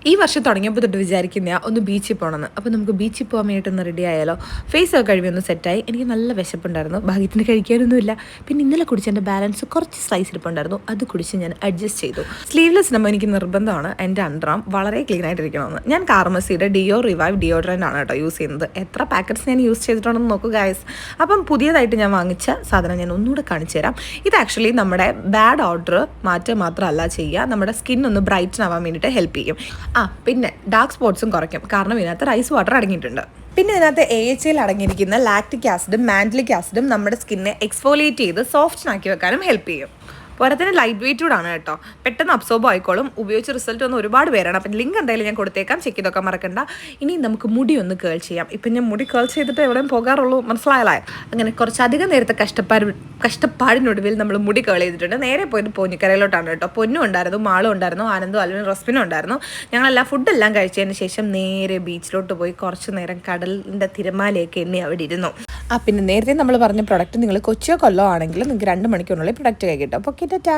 ഈ വർഷം തുടങ്ങിയപ്പോൾ തൊട്ട് വിചാരിക്കുന്ന ഒന്ന് ബീച്ചിൽ പോകണമെന്ന്. അപ്പോൾ നമുക്ക് ബീച്ചിൽ പോകാൻ വേണ്ടിയിട്ടൊന്ന് റെഡി ആയാലോ. ഫേസ് ഒക്കെ കഴുകി ഒന്ന് സെറ്റായി. എനിക്ക് നല്ല വിശപ്പുണ്ടായിരുന്നു, ഭാഗ്യത്തിന് കഴിക്കാനൊന്നുമില്ല. പിന്നെ ഇന്നലെ കുടിച്ച എൻ്റെ ബാലൻസ് കുറച്ച് സ്ലൈസ് ഇരിപ്പുണ്ടായിരുന്നു, അത് കുടിച്ച് ഞാൻ അഡ്ജസ്റ്റ് ചെയ്തു. സ്ലീവ്ലെസ് നമ്മൾ എനിക്ക് നിർബന്ധമാണ് എൻ്റെ അണ്ടർആം വളരെ ക്ലീൻ ആയിട്ടിരിക്കണമെന്ന്. ഞാൻ കാർമസിയുടെ ഡിയോ റിവൈവ് ഡിയോഡ്രൻ്റ് ആണ് കേട്ടോ യൂസ് ചെയ്യുന്നത്. എത്ര പാക്കറ്റ്സ് ഞാൻ യൂസ് ചെയ്തിട്ടുണ്ടെന്ന് നോക്കൂ ഗൈസ്. അപ്പം പുതിയതായിട്ട് ഞാൻ വാങ്ങിച്ച സാധനം ഞാൻ ഒന്നുകൂടെ കാണിച്ചു തരാം. ഇത് ആക്ച്വലി നമ്മുടെ ബാഡ് ഓർഡർ മാറ്റുക മാത്രമല്ല ചെയ്യുക, നമ്മുടെ സ്കിൻ ഒന്ന് ബ്രൈറ്റൻ ആവാൻ വേണ്ടിയിട്ട് ഹെൽപ്പ് ചെയ്യും. പിന്നെ ഡാർക്ക് സ്പോട്ട്സും കുറയ്ക്കും, കാരണം ഇതിനകത്ത് റൈസ് വാട്ടർ അടങ്ങിയിട്ടുണ്ട്. പിന്നെ ഇതിനകത്ത് AHAയിൽ അടങ്ങിയിരിക്കുന്ന ലാക്റ്റിക് ആസിഡും മാൻഡലിക് ആസിഡും നമ്മുടെ സ്കിന്നെ എക്സ്ഫോലിയേറ്റ് ചെയ്ത് സോഫ്റ്റ് ആക്കി വെക്കാനും ഹെൽപ്പ് ചെയ്യും. പോരാത്തതിന് ലൈറ്റ് വെയിറ്റൂടാണ് കേട്ടോ, പെട്ടെന്ന് അബ്സോർബ് ആയിക്കോളും. ഉപയോഗിച്ച റിസൾട്ട് ഒന്നും ഒരുപാട് പേരാണ്. അപ്പം ലിങ്ക് എന്തായാലും ഞാൻ കൊടുത്തേക്കാം, ചെക്ക് ചെയ്തൊക്കെ മറക്കണ്ട. ഇനി നമുക്ക് മുടി ഒന്ന് കേൾ ചെയ്യാം. ഇപ്പം ഞാൻ മുടി കേൾ ചെയ്തിട്ട് എവിടെയും പോകാറുള്ളൂ, മനസ്സിലായാലേ. അങ്ങനെ കുറച്ചധികം നേരത്തെ കഷ്ടപ്പാടിനൊടുവിൽ നമ്മൾ മുടി കേൾ ചെയ്തിട്ടുണ്ട്. നേരെ പോയിട്ട് പോഞ്ഞിക്കരയിലോട്ടാണ് കേട്ടോ. പൊന്നും ഉണ്ടായിരുന്നു, മാളും ഉണ്ടായിരുന്നു, ആനന്ദും അലുവിനും റസ്മിനും ഉണ്ടായിരുന്നു. ഞങ്ങളെല്ലാം ഫുഡെല്ലാം കഴിച്ചതിന് ശേഷം നേരെ ബീച്ചിലോട്ട് പോയി കുറച്ച് നേരം കടലിൻ്റെ തിരമാലയൊക്കെ എണ്ണി അവിടെ ഇരുന്നു. പിന്നെ നേരത്തെ നമ്മൾ പറഞ്ഞ പ്രൊഡക്റ്റ് നിങ്ങൾ കൊച്ചിയോ കൊല്ലോ ആണെങ്കിലും നിങ്ങൾക്ക് 2 മണിക്കൂറിനുള്ളിൽ പ്രൊഡക്റ്റ് കൈ കിട്ടും. അപ്പോൾ കിട്ടാ.